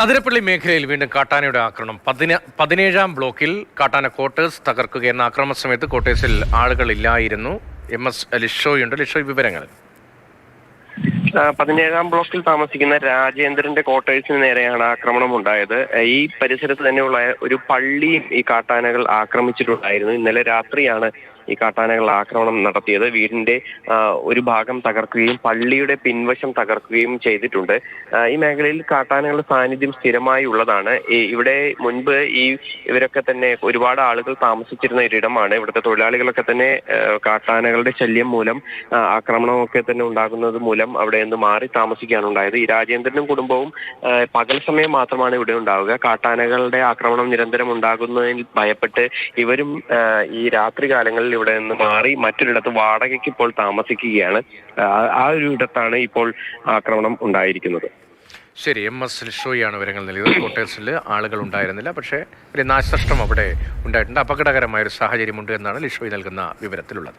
അതിരപ്പള്ളി മേഖലയിൽ വീണ്ടും കാട്ടാനയുടെ ആക്രമണം. 17-ാം ബ്ലോക്കിൽ കാട്ടാന ക്വാർട്ടേഴ്സ് തകർക്കുകയെന്ന ആക്രമണ സമയത്ത് ക്വാർട്ടേഴ്സിൽ ആളുകളില്ലായിരുന്നു. MS ലിഷോയുണ്ട്. ലിഷോയ്, വിവരങ്ങൾ. 17-ാം ബ്ലോക്കിൽ താമസിക്കുന്ന രാജേന്ദ്രന്റെ ക്വാർട്ടേഴ്സിന് നേരെയാണ് ആക്രമണം ഉണ്ടായത്. ഈ പരിസരത്ത് തന്നെയുള്ള ഒരു പള്ളിയും ഈ കാട്ടാനകൾ ആക്രമിച്ചിട്ടുണ്ടായിരുന്നു. ഇന്നലെ രാത്രിയാണ് ഈ കാട്ടാനകൾ ആക്രമണം നടത്തിയത്. വീടിന്റെ ഒരു ഭാഗം തകർക്കുകയും പള്ളിയുടെ പിൻവശം തകർക്കുകയും ചെയ്തിട്ടുണ്ട്. ഈ മേഖലയിൽ കാട്ടാനകളുടെ സാന്നിധ്യം സ്ഥിരമായി ഉള്ളതാണ്. ഇവിടെ മുൻപ് ഇവരൊക്കെ തന്നെ ഒരുപാട് ആളുകൾ താമസിച്ചിരുന്ന ഒരിടമാണ്. ഇവിടുത്തെ തൊഴിലാളികളൊക്കെ തന്നെ കാട്ടാനകളുടെ ശല്യം മൂലം ആക്രമണമൊക്കെ തന്നെ ഉണ്ടാകുന്നത് മൂലം അവിടെ നിന്ന് മാറി താമസിക്കുകയാണ് ഉണ്ടായത്. ഈ രാജേന്ദ്രനും കുടുംബവും പകൽ സമയം മാത്രമാണ് ഇവിടെ ഉണ്ടാവുക. കാട്ടാനകളുടെ ആക്രമണം നിരന്തരം ഉണ്ടാകുന്നതിൽ ഭയപ്പെട്ട് ഇവരും ഈ രാത്രി കാലങ്ങളിൽ ഇവിടെ നിന്ന് മാറി മറ്റൊരിടത്ത് വാടകയ്ക്ക് ഇപ്പോൾ താമസിക്കുകയാണ്. ആ ഒരു ഇടത്താണ് ഇപ്പോൾ ആക്രമണം ഉണ്ടായിരിക്കുന്നത്. ശരി, MS ലിഷോയാണ് വിവരങ്ങൾ നൽകിയത്. ക്വാർട്ടേഴ്സിൽ ആളുകൾ ഉണ്ടായിരുന്നില്ല, പക്ഷേ ഒരു നാശനഷ്ടം അവിടെ ഉണ്ടായിട്ടുണ്ട്. അപകടകരമായ ഒരു സാഹചര്യമുണ്ട് എന്നാണ് ലിഷോയ് നൽകുന്ന വിവരത്തിലുള്ളത്.